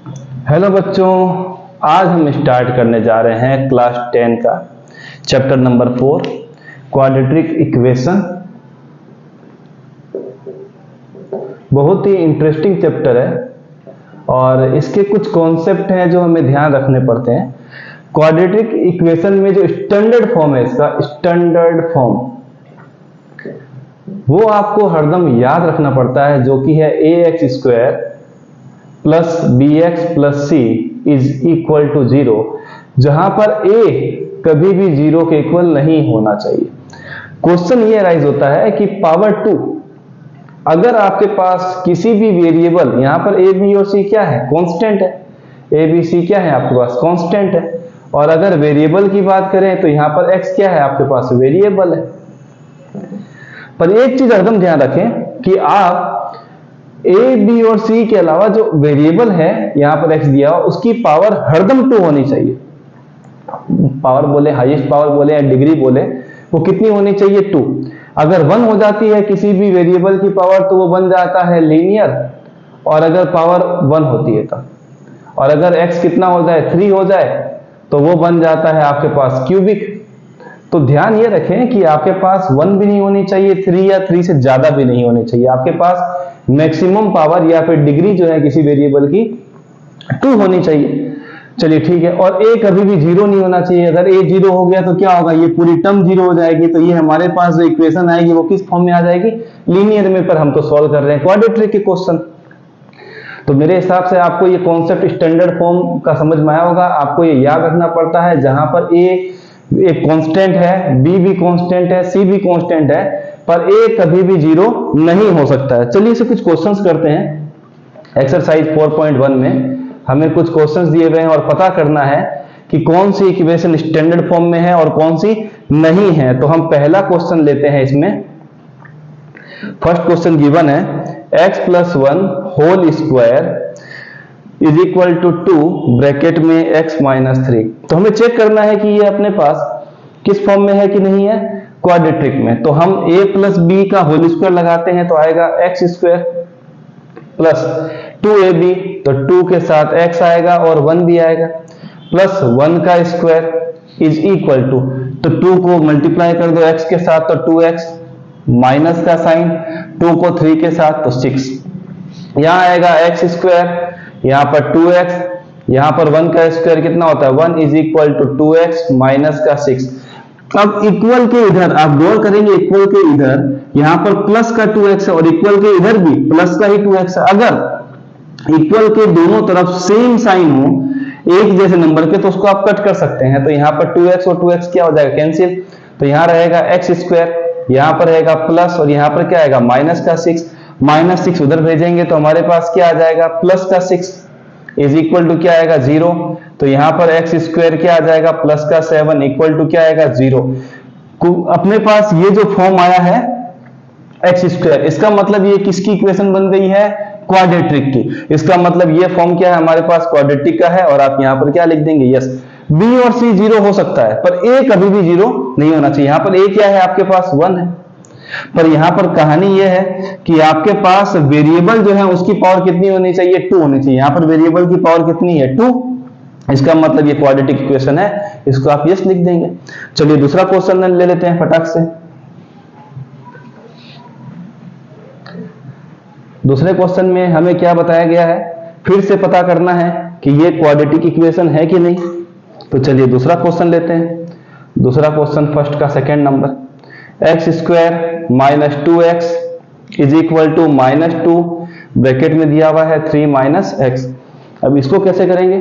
Hello बच्चों, आज हम स्टार्ट करने जा रहे हैं क्लास 10 का चैप्टर नंबर 4 क्वाड्रेटिक इक्वेशन। बहुत ही इंटरेस्टिंग चैप्टर है और इसके कुछ कॉन्सेप्ट हैं जो हमें ध्यान रखने पड़ते हैं। क्वाड्रेटिक इक्वेशन में जो स्टैंडर्ड फॉर्म है, इसका स्टैंडर्ड फॉर्म वो आपको हरदम याद रखना पड़ता है, जो कि है ax² plus bx plus c is equal to 0, जहां पर a कभी भी 0 के इक्वल नहीं होना चाहिए। क्वेश्चन ये राइज होता है कि पावर 2, अगर आपके पास किसी भी वेरिएबल, यहां पर a b और c क्या है, कांस्टेंट है, a b c क्या है आपके पास, कांस्टेंट है। और अगर वेरिएबल की बात करें तो यहां पर x क्या है आपके पास, वेरिएबल है। पर एक चीज हरदम ध्यान रखें कि आप a, b और c के अलावा जो वेरिएबल है यहां पर x दिया हुआ, उसकी पावर हरदम 2 होनी चाहिए। पावर बोले, हाईएस्ट पावर बोले या डिग्री बोले, वो कितनी होनी चाहिए, 2। अगर 1 हो जाती है किसी भी वेरिएबल की पावर तो वो बन जाता है लीनियर, और अगर पावर 1 होती है तब, और अगर x कितना हो जाए, 3 हो जाए, तो वो बन जाता है आपके पास क्यूबिक। तो ध्यान ये रखें कि आपके पास 1 भी नहीं होनी चाहिए, 3 या 3 से ज्यादा भी नहीं होनी चाहिए। आपके पास मैक्सिमम पावर या फिर डिग्री जो है किसी वेरिएबल की 2 होनी चाहिए। चलिए ठीक है। और a कभी भी 0 नहीं होना चाहिए। अगर a 0 हो गया तो क्या होगा, ये पूरी टर्म 0 हो जाएगी। तो ये हमारे पास जो इक्वेशन आएगी वो किस फॉर्म में आ जाएगी, लीनियर में। पर हम तो सॉल्व कर रहे हैं क्वाड्रेटिक के क्वेश्चन। तो मेरे हिसाब से आपको ये कॉन्सेप्ट स्टैंडर्ड फॉर्म का समझ में आया होगा। आपको ये याद रखना पड़ता है, जहां पर a एक कांस्टेंट है, b भी कांस्टेंट है, c भी कांस्टेंट है, पर a कभी भी 0 नहीं हो सकता है। चलिए इसे कुछ क्वेश्चंस करते हैं। एक्सरसाइज 4.1 में हमें कुछ क्वेश्चंस दिए हुए हैं और पता करना है कि कौन सी इक्वेशन स्टैंडर्ड फॉर्म में है और कौन सी नहीं है। तो हम पहला क्वेश्चन लेते हैं। इसमें फर्स्ट क्वेश्चन गिवन है x + 1 whole square is equal to 2 bracket में x - 3। तो हमें चेक करना है कि ये अपने पास किस फॉर्म में है कि नहीं है, क्वाड्रेटिक में। तो हम a + b का होल स्क्वायर लगाते हैं तो आएगा x² प्लस 2ab, तो 2 के साथ x आएगा और 1 भी आएगा, प्लस 1 का स्क्वायर इज इक्वल टू, तो 2 को मल्टीप्लाई कर दो x के साथ तो 2x, माइनस का साइन 2 को 3 के साथ तो 6, यहां आएगा x², यहां पर 2x, यहां पर 1 का स्क्वायर कितना होता है, 1 is equal to 2x minus का 6। अब इक्वल के इधर आप गौर करेंगे, इक्वल के इधर यहां पर प्लस का 2x है और इक्वल के इधर भी प्लस का ही 2x है। अगर इक्वल के दोनों तरफ सेम साइन हो, एक जैसे नंबर के, तो उसको आप कट कर सकते हैं। तो यहां पर 2x और 2x क्या हो जाएगा, कैंसिल। तो यहां रहेगा x², यहां पर रहेगा प्लस, और यहां पर क्या आएगा, माइनस का 6, माइनस 6 उधर भेजेंगे तो हमारे पास क्या आ जाएगा, प्लस का 6 इज इक्वल टू क्या आएगा, 0। तो यहां पर x² क्या आ जाएगा, प्लस का 7 इक्वल टू क्या आएगा, 0। अपने पास ये जो फॉर्म आया है x², इसका मतलब ये किसकी इक्वेशन बन गई है, क्वाड्रेटिक की। इसका मतलब ये फॉर्म क्या है, हमारे पास क्वाड्रेटिक का है। और आप यहां पर क्या लिख देंगे, यस। b और c 0 हो सकता है पर a कभी भी 0 नहीं होना चाहिए। यहां पर a क्या है, आपके पास 1 है। पर यहां पर कहानी यह है कि आपके पास वेरिएबल जो है उसकी पावर कितनी होनी चाहिए, 2 होनी चाहिए। यहां पर वेरिएबल की पावर कितनी है, 2। इसका मतलब ये क्वाड्रेटिक इक्वेशन है, इसको आप यस लिख देंगे। चलिए दूसरा क्वेश्चन ले लेते हैं फटाक से। दूसरे क्वेश्चन में हमें क्या बताया गया है, फिर से पता करना है कि ये क्वाड्रेटिक इक्वेशन है कि नहीं। तो चलिए दूसरा क्वेश्चन लेते हैं। दूसरा क्वेश्चन फर्स्ट का second number, x² minus 2x is equal to -2, bracket में दिया हुआ है 3 - x। अब इसको कैसे करेंगे,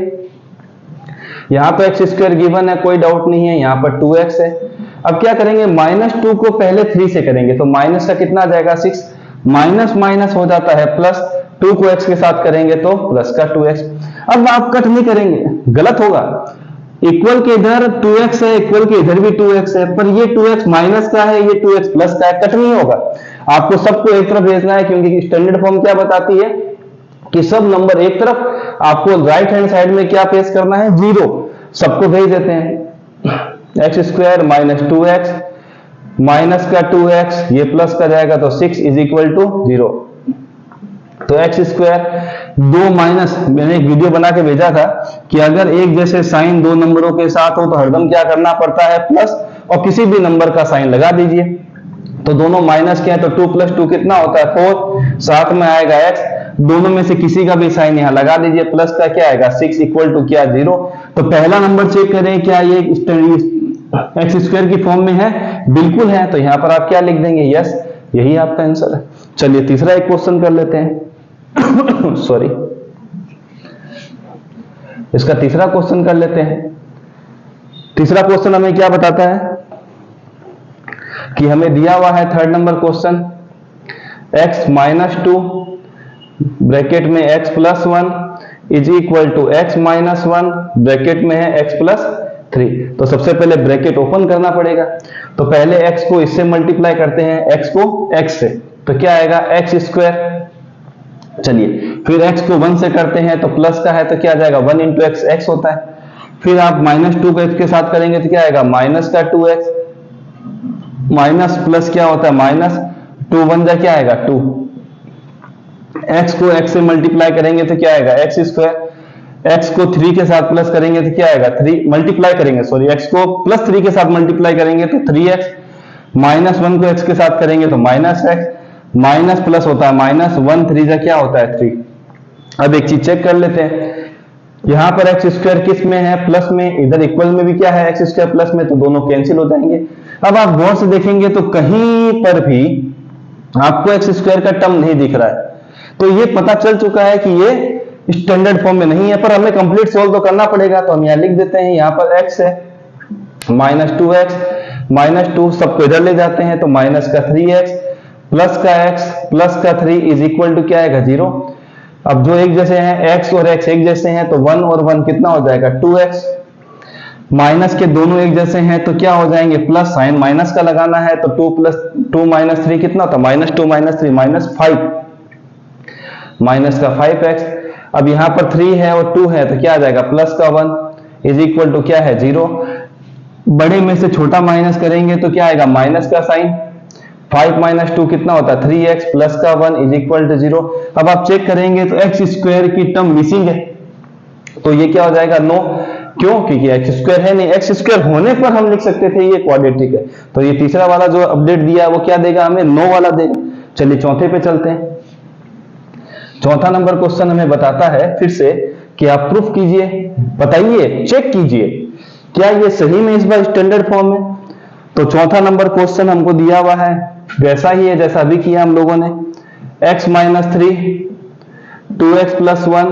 यहां पर x² गिवन है, कोई डाउट नहीं है, यहां पर 2x है। अब क्या करेंगे, -2 को पहले 3 से करेंगे तो माइनस का कितना आ जाएगा, 6, माइनस माइनस हो जाता है प्लस, 2 को x के साथ करेंगे तो प्लस का 2x। अब आप कट नहीं करेंगे, गलत होगा। इक्वल के इधर 2x है, इक्वल के इधर भी 2x है, पर ये 2x माइनस का है, ये 2x प्लस का है, कट नहीं होगा। आपको सबको एक तरफ भेजना है, क्योंकि स्टैंडर्ड फॉर्म क्या बताती है कि सब नंबर एक तरफ, आपको राइट हैंड साइड में क्या पेश करना है, 0। सबको भेज देते हैं, x² माइनस 2x माइनस का 2x, ये प्लस का जाएगा तो 6 इज इक्वल टू 0। तो x² दो माइनस, मैंने एक वीडियो बना के भेजा था कि अगर एक जैसे साइन दो नंबरों के साथ हो तो हरदम क्या करना पड़ता है, प्लस, और किसी भी नंबर का साइन लगा दीजिए। तो दोनों माइनस के हैं तो 2 + 2 कितना होता है 4, साथ में आएगा x, दोनों में से किसी का भी साइन यहां लगा दीजिए, प्लस का क्या आएगा 6 इक्वल टू क्या 0। तो पहला नंबर चेक करें क्या ये एक्स स्क्वायर की फॉर्म में है, बिल्कुल है, तो यहां पर आप क्या लिख देंगे, यस, यही आपका आंसर है। चलिए तीसरा एक क्वेश्चन कर लेते हैं सॉरी, इसका तीसरा क्वेश्चन कर लेते हैं। तीसरा क्वेश्चन हमें क्या बताता है कि हमें दिया हुआ है third number question, x - 2 bracket में x + 1 is equal to x - 1 bracket में है x + 3। तो सबसे पहले ब्रैकेट ओपन करना पड़ेगा, तो पहले x को इससे मल्टीप्लाई करते हैं, x को x से, तो क्या आएगा x²। चलिए फिर x को 1 से करते हैं तो प्लस का है तो क्या आ जाएगा 1 × x, x होता है। फिर आप -2 को x के साथ करेंगे तो क्या आएगा -2x, माइनस प्लस क्या होता है -2 1 जा क्या आएगा 2, x को x से मल्टीप्लाई करेंगे तो क्या आएगा x², x को 3 के साथ प्लस करेंगे तो क्या आएगा 3 मल्टीप्लाई करेंगे, सॉरी x को +3 के साथ मल्टीप्लाई करेंगे तो 3x, -1 को x के साथ करेंगे तो -x, माइनस प्लस होता है -1 3 जा क्या होता है 3। अब एक चीज चेक कर लेते हैं, यहां पर x² किस में है, प्लस में, इधर इक्वल में भी क्या है x² प्लस में, तो दोनों कैंसिल हो जाएंगे। अब आप गौर से देखेंगे तो कहीं पर भी आपको x² का टर्म नहीं दिख रहा है, तो ये पता चल चुका है कि ये स्टैंडर्ड फॉर्म में नहीं है, पर हमें कंप्लीट सोल्व तो करना पड़ेगा। तो हम यहां लिख देते हैं, यहां पर x है -2x, -2 सबको इधर ले जाते हैं तो -3x प्लस का x प्लस का 3 इज इक्वल टू क्या आएगा 0। अब जो एक जैसे हैं x और x एक जैसे हैं तो 1 और 1 कितना हो जाएगा 2x, माइनस के दोनों एक जैसे हैं तो क्या हो जाएंगे प्लस, साइन माइनस का लगाना है तो 2 + 2 - 3 कितना होता है -2 - 3 -5, माइनस का 5x। अब यहां पर 3 है और 2 है तो क्या आ जाएगा प्लस का 1 इज इक्वल टू क्या है 0। बड़े में से छोटा माइनस करेंगे तो क्या आएगा माइनस का साइन, 5 - 2 कितना होता है 3x प्लस का 1 इज इक्वल टू 0। अब आप चेक करेंगे तो x² की टर्म मिसिंग है, तो ये क्या हो जाएगा नो, क्यों, क्योंकि x² है नहीं, x² होने पर हम लिख सकते थे ये क्वाड्रेटिक है। तो ये तीसरा वाला जो अपडेट दिया है वो क्या देगा हमें, नो वाला देगा। चलिए चौथे पे चलते हैं। चौथा नंबर क्वेश्चन हमें बताता है फिर से कि आप प्रूफ कीजिए, बताइए, चेक कीजिए क्या ये सही में इस बार स्टैंडर्ड फॉर्म में। तो चौथा नंबर क्वेश्चन हमको दिया हुआ है वैसा ही है जैसा अभी किया हम लोगों ने, x - 3 2x + 1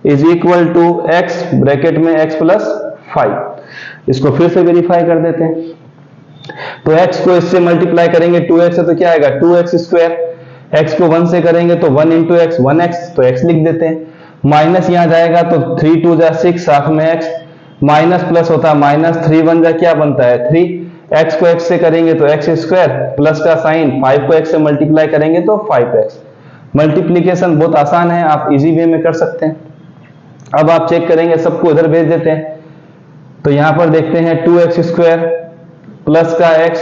is equal to x bracket में x + 5। इसको फिर से वेरीफाई कर देते हैं, तो x को इससे मल्टीप्लाई करेंगे 2x से तो क्या आएगा 2x², x को 1 से करेंगे तो 1 × x 1x, तो x लिख देते हैं, माइनस यहां जाएगा तो 3 2 जा 6 साथ में x, माइनस प्लस होता है -3 1 जा क्या बनता है 3, x को x से करेंगे तो x² प्लस का साइन 5 को x से मल्टीप्लाई करेंगे तो 5x। मल्टीप्लीकेशन बहुत आसान है, आप इजी वे में कर सकते हैं। अब आप चेक करेंगे, सबको इधर भेज देते हैं, तो यहां पर देखते हैं 2x² प्लस का x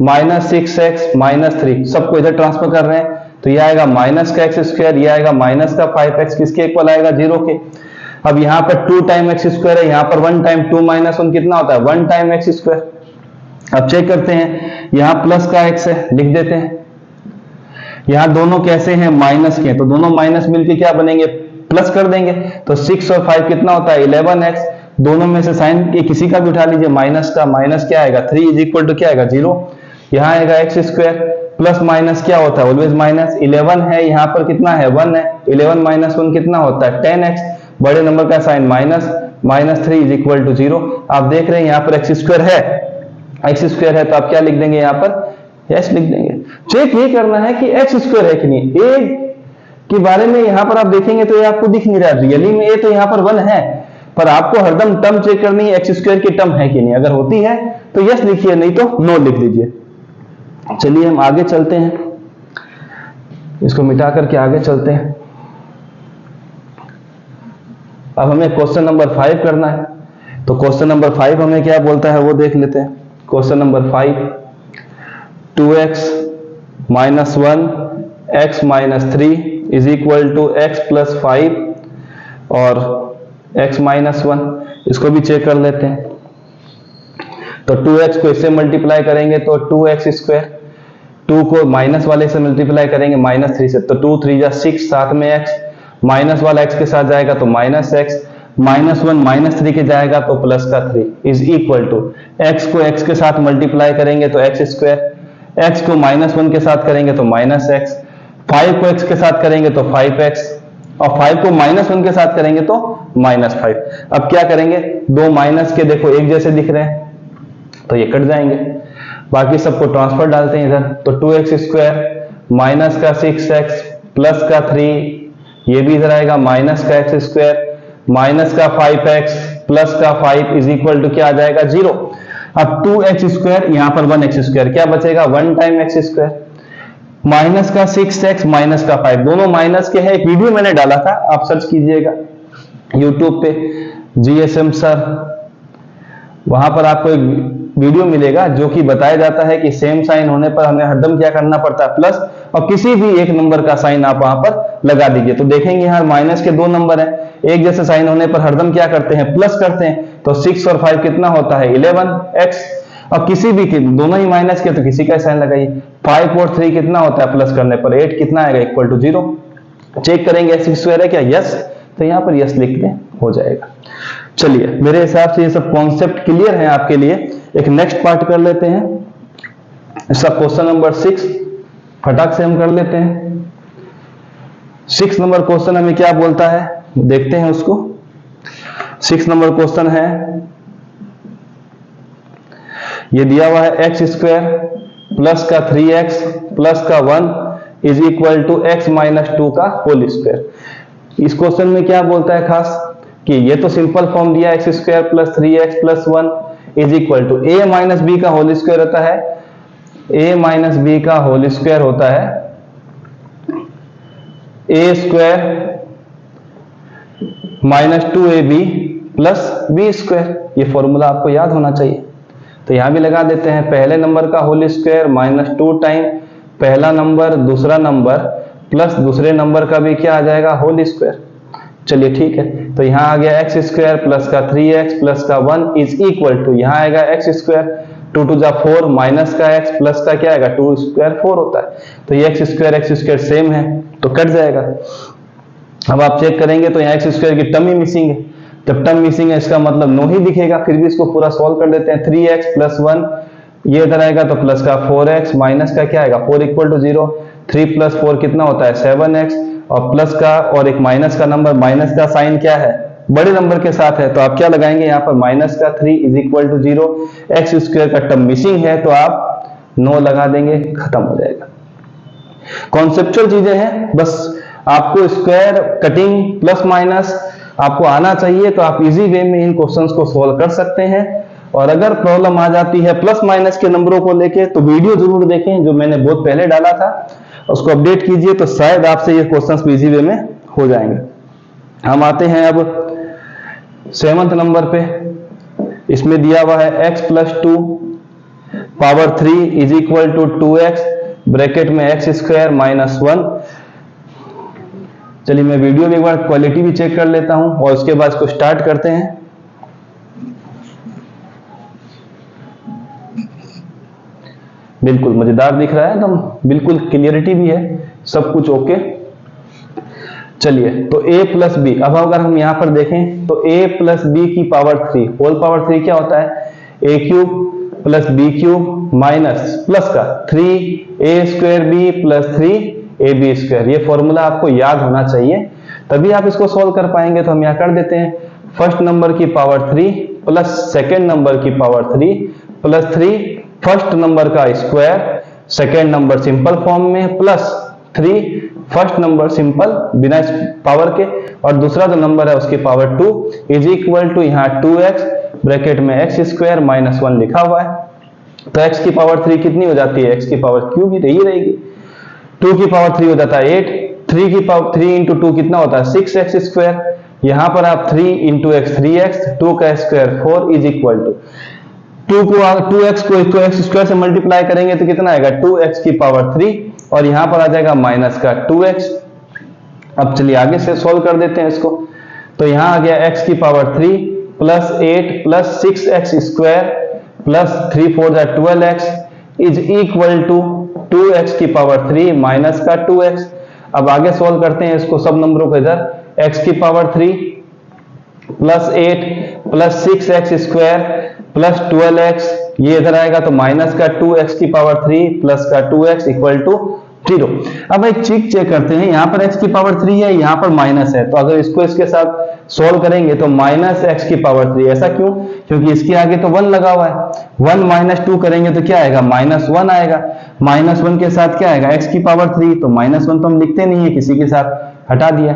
-6x -3 सबको इधर ट्रांसफर कर रहे हैं, तो यह आएगा माइनस का x², यह आएगा माइनस का 5x, किसके इक्वल आएगा 0 के। अब यहां पर 2 टाइम x² है, यहां पर 1 टाइम 2 - 1 कितना होता है 1 टाइम x²। अब चेक करते हैं, यहां प्लस का x है, लिख देते हैं, यहां दोनों कैसे हैं माइनस के, तो दोनों माइनस मिलके क्या बनेंगे प्लस कर देंगे, तो 6 और 5 कितना होता है 11x, दोनों में से साइन के किसी का भी उठा लीजिए, माइनस का, माइनस क्या आएगा 3 इज इक्वल टू क्या आएगा 0। यहां आएगा x² प्लस माइनस क्या होता है ऑलवेज माइनस, 11 है, यहां पर कितना है 1 है, 11 - 1 कितना होता है 10x, बड़े नंबर का साइन -3 इज इक्वल टू 0। आप देख रहे हैं यहां पर x² है तो आप क्या लिख देंगे यहां पर यस लिख देंगे। चेक ये करना है कि x² है कि नहीं, a के बारे में यहां पर आप देखेंगे तो ये आपको दिख नहीं रहा, रियली में a तो यहां पर 1 है, पर आपको हरदम टर्म चेक करनी है x² की टर्म है कि नहीं, अगर होती है तो यस लिखिए, नहीं तो नो लिख दीजिए। चलिए हम आगे चलते हैं, इसको मिटा करके आगे चलते हैं। अब हमें क्वेश्चन नंबर 5 करना है, तो क्वेश्चन नंबर 5 हमें क्या बोलता है वो देख लेते हैं। Question number 5, 2x - 1 x - 3 is equal to x plus 5 और x माइनस 1, इसको भी चेक कर लेते हैं। तो 2x को इससे मल्टीप्लाई करेंगे तो 2x स्क्वायर, 2 को माइनस वाले से मल्टीप्लाई करेंगे -3 से, तो 2 3 जा 6, साथ में x, माइनस वाला x के साथ जाएगा तो -x, -1 -3 के जाएगा तो प्लस का 3 इज इक्वल टू x को x के साथ मल्टीप्लाई करेंगे तो x स्क्वायर, x को -1 के साथ करेंगे तो -x, 5 को x के साथ करेंगे तो 5x, और 5 को -1 के साथ करेंगे तो -5। अब क्या करेंगे, दो माइनस के देखो एक जैसे दिख रहे हैं तो ये कट जाएंगे, बाकी सबको ट्रांसफर डालते हैं इधर, तो 2x स्क्वायर माइनस का 6x प्लस का 3, ये भी इधर आएगा, माइनस का x स्क्वायर माइनस का 5x प्लस का 5 इज इक्वल टू क्या आ जाएगा 0। अब 2x स्क्वायर, यहां पर 1x स्क्वायर, क्या बचेगा 1 टाइम x स्क्वायर, माइनस का 6x माइनस का 5, दोनों माइनस के हैं। एक वीडियो मैंने डाला था, आप सर्च कीजिएगा यूट्यूब पे GSM सर, वहां पर आपको एक वीडियो मिलेगा जो कि बताया जाता है कि सेम साइन होने पर हमें हरदम क्या करना पड़ता है, प्लस, और किसी भी एक नंबर का साइन आप वहां पर लगा दीजिए। तो देखेंगे यहाँ माइनस के दो नंबर हैं, एक जैसे साइन होने पर हरदम क्या करते हैं, प्लस करते हैं, तो 6 और 5 कितना होता है 11x, और किसी भी के दोनों ही माइनस के तो किसी का साइन लगाइए, 5 और 3 कितना होता है प्लस करने पर 8 कितना आएगा इक्वल टू 0। चेक करेंगे x स्क्वायर है क्या, यस, तो यहाँ पर यस लिख दें, हो जाएगा। चलिए, मेरे हिसाब से ये सब कॉन्सेप्ट क्लियर है आपके लिए। एक नेक्स्ट पार्ट कर लेते हैं, इसका क्वेश्चन नंबर 6 फटाक से हम कर लेते हैं। 6 नंबर क्वेश्चन हमें क्या बोलता है, देखते हैं उसको। 6 नंबर क्वेश्चन है, ये दिया हुआ है x स्क्वायर प्लस का 3x प्लस का 1 is equal to x minus 2 का होल स्क्वायर। इस क्वेश्चन में क्या बोलता है खास कि ये तो सिंपल फॉर्म दिया x square plus 3x plus 1 is equal to a minus b का होल स्क्वायर होता है, a माइनस बी का होल स्क्वायर होता है a square minus 2ab plus b square. ये फॉर्मूला आपको याद होना चाहिए, तो यहां भी लगा देते हैं। पहले नंबर का होल स्क्वायर -2 टाइम पहला नंबर दूसरा नंबर प्लस दूसरे नंबर का भी क्या आ जाएगा होल स्क्वायर। चलिए ठीक है, तो यहां आ गया x स्क्वायर प्लस का 3x प्लस का 1 इज इक्वल टू, यहां आएगा x स्क्वायर 2 2 जा 4 माइनस का x प्लस का क्या आएगा 2 स्क्वायर 4 होता है, तो ये x स्क्वायर सेम है तो कट जाएगा। अब आप चेक करेंगे तो यहाँ x स्क्वायर की टर्म ही मिसिंग है, जब टर्म मिसिंग है इसका मतलब नो ही दिखेगा, फिर भी इसको पूरा सॉल्व कर देते हैं। 3x प्लस 1 ये इधर आएगा तो प्लस का 4x माइनस का क्या आएगा 4 इक्वल टू 0, 3 प्लस 4 कितना होता है 7x, और प्लस का और एक माइनस का नंबर, माइनस का साइन क्या है बड़े नंबर के साथ है, तो आप क्या लगाएंगे यहाँ पर माइनस का 3 is equal to 0, x square का टर्म मिसिंग है तो आप नो लगा देंगे, खत्म हो जाएगा। कॉन्सेप्चुअल चीजें हैं, बस आपको स्क्वायर कटिंग प्लस माइनस आपको आना चाहिए, तो आप इजी वे में इन क्वेश्चंस को सॉल्व कर सकते हैं। और अगर प्रॉब्लम आ जाती है प्लस माइनस के नंबरों को लेके तो वीडियो जरूर देखें जो मैंने बहुत पहले डाला था, उसको अपडेट कीजिए, तो शायद आपसे ये क्वेश्चंस भी इजी वे में हो जाएंगे। हम आते हैं अब 7th नंबर पे, इसमें दिया हुआ है x plus 2 power 3 is equal to 2x bracket में x स्क्वायर माइनस 1। चलिए मैं वीडियो में एक बार क्वालिटी भी चेक कर लेता हूं और उसके बाद इसको स्टार्ट करते हैं। बिल्कुल मजेदार दिख रहा है एकदम, बिल्कुल क्लियरिटी भी है, सब कुछ ओके। चलिए तो a प्लस बी, अब अगर हम यहां पर देखें तो a प्लस बी की पावर 3 होल पावर 3 क्या होता है a cube plus b cube minus plus का 3a square b plus 3ab square. ये फॉर्मूला आपको याद होना चाहिए, तभी आप इसको सॉल्व कर पाएंगे। तो हम यहां कर देते हैं फर्स्ट नंबर की पावर 3 प्लस सेकेंड नंबर की पावर 3 प्लस 3 फर्स्ट नंबर का square second number simple form में प्लस 3 फर्स्ट नंबर सिंपल बिना पावर के, और दूसरा जो नंबर है उसकी पावर 2 इज इक्वल टू यहाँ 2x ब्रैकेट में x स्क्वायर माइनस 1 लिखा हुआ है। तो x की पावर 3 कितनी हो जाती है, x की पावर क्यूब ही यही रहेगी, 2 की पावर 3 हो जाता है 8, 3 की पावर 3 इंटू 2 कितना होता है 6x स्क्वायर, यहाँ पर आप 3 इंटू x 3x, 2 का square 4 is equal to 2x को x स्क्वायर से मल्टीप्लाई करेंगे तो कितना आएगा 2x की पावर 3, और यहां पर आ जाएगा माइनस का 2x अब चलिए आगे से सॉल्व कर देते हैं इसको। तो यहां आ गया x की power 3 plus 8 plus 6x square plus 3 4 जा 12x is equal to 2x की पावर 3 माइनस का 2x। अब आगे सॉल्व करते हैं इसको सब नंबरों को इधर, x की power 3 plus 8 plus 6x square plus 12x, ये इधर आएगा तो माइनस का 2x की पावर 3 प्लस का 2x इक्वल टू 0। अब एक चीज चेक करते हैं, यहाँ पर x की पावर 3 है, यहाँ पर माइनस है, तो अगर इसको इसके साथ सॉल्व करेंगे तो माइनस x की पावर 3, ऐसा क्यों? क्योंकि इसके आगे तो 1 लगा हुआ है, 1 माइनस 2 करेंगे तो क्या आएगा? माइनस 1 आएगा। माइनस 1 के साथ क्या आएगा? x की पावर 3, तो माइनस 1 तो हम लिखते नहीं है, किसी के साथ हटा दिया,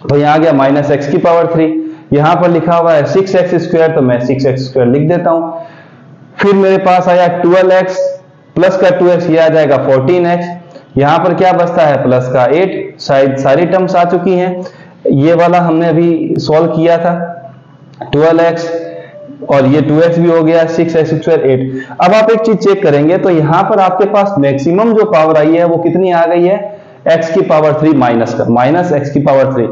तो यहाँ आ गया माइनस x की पावर 3। यहाँ पर लिखा हुआ है 6x स्क्वायर, तो मैं 6x स्क्वायर लिख देता हूं। फिर मेरे पास आया 12x प्लस का 2x, ये आ जाएगा 14x। यहां पर क्या बचता है? प्लस का 8, शायद सारी टर्म्स आ चुकी हैं। ये वाला हमने अभी सॉल्व किया था 12x, और ये 2x भी हो गया, 6x स्क्वायर 8। अब आप एक चीज चेक करेंगे तो यहां पर आपके पास मैक्सिमम जो पावर आई है वो कितनी आ गई है? x की पावर 3 माइनस का, माइनस x की पावर 3।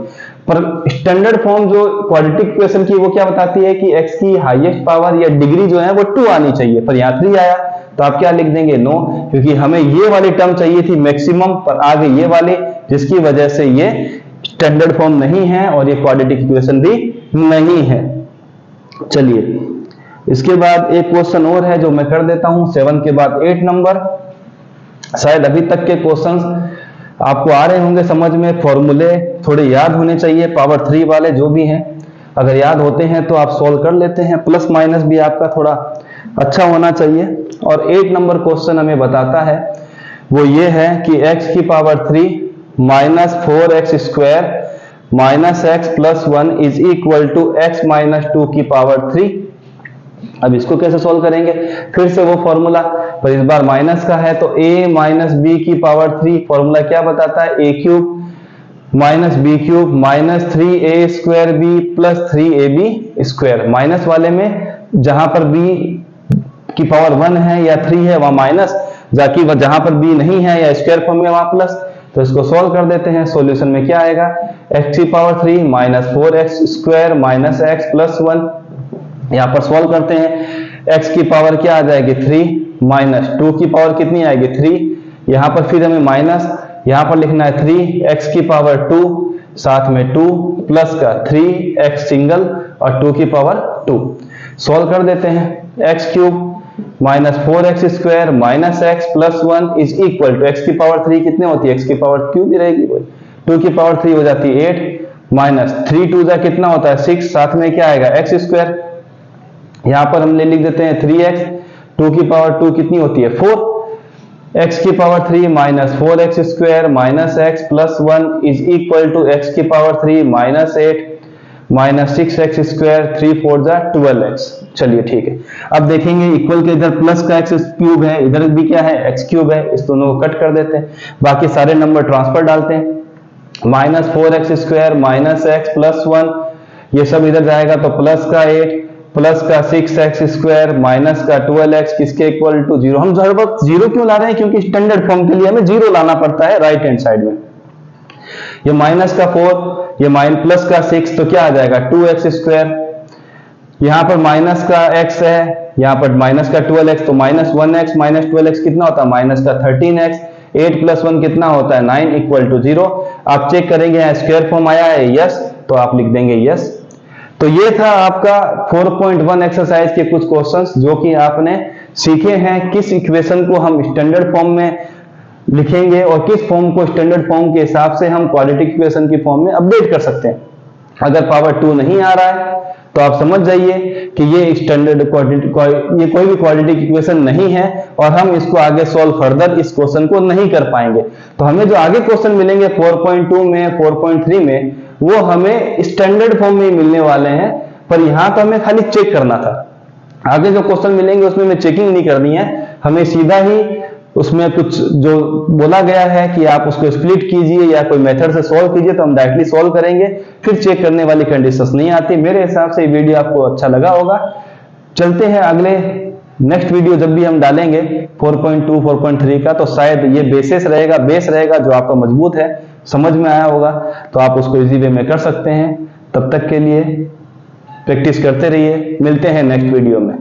पर स्टैंडर्ड फॉर्म जो क्वाड्रेटिक इक्वेशन की वो क्या बताती है कि x की हाईएस्ट पावर या डिग्री जो है वो 2 आनी चाहिए, पर यहाँ 3 आया, तो आप क्या लिख देंगे? नो, क्योंकि हमें ये वाली टर्म चाहिए थी मैक्सिमम, पर आ गई ये वाली, जिसकी वजह से ये स्टैंडर्ड फॉर्म नहीं है और ये क्वाड्रेटिक इक्वेशन भी नहीं है। चलिए इसके बाद एक क्वेश्चन और है जो मैं कर देता हूं, 7 के बाद 8 नंबर। शायद अभी तक के क्वेश्चंस आपको आ रहे होंगे समझ में, फॉर्मूले थोड़े याद होने चाहिए, पावर 3 वाले जो भी हैं, अगर याद होते हैं तो आप सॉल्व कर लेते हैं। प्लस माइनस भी आपका थोड़ा अच्छा होना चाहिए। और 8 नंबर क्वेश्चन हमें बताता है वो ये है कि x की power 3 minus 4x square minus x plus 1 is equal to x minus 2 की पावर 3। अब इसको कैसे सॉल्व करेंगे? फिर से वो फॉर्मूला, पर इस बार माइनस का है तो a माइनस बी की पावर 3, फॉर्मूला क्या बताता है? a cube minus b cube minus 3a square b plus 3ab square. Minus वाले में जहां पर b की पावर 1 है या 3 है वहां माइनस, जबकि जहां पर b नहीं है या स्क्वायर फॉर्म में वहां प्लस। तो इसको सॉल्व कर देते हैं। सॉल्यूशन में क्या आएगा? x की power 3 minus 4x square minus x plus 1। यहाँ पर सॉल्व करते हैं, x की पावर क्या आ जाएगी? 3 माइनस 2 की पावर कितनी आएगी? 3। यहाँ पर फिर हमें माइनस, यहाँ पर लिखना है 3x की पावर 2, साथ में 2 प्लस का 3x सिंगल और 2 की पावर 2। सॉल्व कर देते हैं, x cube minus 4x square minus x plus 1 is equal to x की पावर 3 कितने होती है? x की पावर क्यूब ही रहेगी, 2 की पावर 3 हो जाती है 8 माइनस 3 2 जा कितना होता है? 6, साथ में क्या आएगा? x square. यहां पर हमने लिख देते हैं 3x, 2 की पावर 2 कितनी होती है? 4, x की power 3 minus 4x square minus x plus 1 is equal to x की power 3 minus 8 minus 6x square 3 4 जा 12x। चलिए ठीक है, अब देखेंगे इक्वल के इधर प्लस का x क्यूब है, इधर भी क्या है? x क्यूब है, इस दोनों को कट कर देते हैं, बाकी सारे नंबर ट्रांसफर डालते हैं। Minus 4x square minus x plus 1, ये सब इधर जाएगा तो प्लस का 8 प्लस का 6x स्क्वायर माइनस का 12x किसके इक्वल टू 0। हम हर वक्त 0 क्यों ला रहे हैं? क्योंकि स्टैंडर्ड फॉर्म के लिए हमें 0 लाना पड़ता है राइट हैंड साइड में। ये माइनस का 4, ये प्लस का 6, तो क्या आ जाएगा? 2x square. यहां पर माइनस का x है, यहां पर माइनस का 12x, तो माइनस 1x माइनस 12x कितना होता है? माइनस का 13x। 8 प्लस 1 कितना होता है? 9 इक्वल टू 0। आप चेक करेंगे यहाँ स्क्वायर फॉर्म आया है यस, तो आप लिख देंगे यस। तो ये था आपका 4.1 एक्सरसाइज के कुछ क्वेश्चंस जो कि आपने सीखे हैं, किस इक्वेशन को हम स्टैंडर्ड फॉर्म में लिखेंगे और किस फॉर्म को स्टैंडर्ड फॉर्म के हिसाब से हम क्वाड्रेटिक इक्वेशन की फॉर्म में अपडेट कर सकते हैं। अगर पावर 2 नहीं आ रहा है तो आप समझ जाइए कि ये स्टैंडर्ड ये कोई भी क्वाड्रेटिक इक्वेशन नहीं है और हम इसको आगे सॉल्व फर्दर इस क्वेश्चन को नहीं कर पाएंगे। तो हमें जो आगे क्वेश्चन मिलेंगे 4.2 में 4.3 में वो हमें स्टैंडर्ड फॉर्म में ही मिलने वाले हैं, पर यहां तो हमें खाली चेक करना था। आगे जो क्वेश्चन मिलेंगे उसमें हमें चेकिंग नहीं करनी है, हमें सीधा ही उसमें कुछ जो बोला गया है कि आप उसको स्प्लिट कीजिए या कोई मेथड से सॉल्व कीजिए तो हम डायरेक्टली सॉल्व करेंगे, फिर चेक करने वाली कंडीशंस नहीं आती। मेरे हिसाब से ये वीडियो आपको अच्छा लगा होगा। चलते हैं अगले नेक्स्ट वीडियो जब भी हम डालेंगे 4.2 4.3 का, तो शायद ये बेस रहेगा जो आपका मजबूत है, समझ में आया होगा तो आप उसको इजी वे में कर सकते हैं। तब तक के लिए प्रैक्टिस करते रहिए, मिलते हैं नेक्स्ट वीडियो में।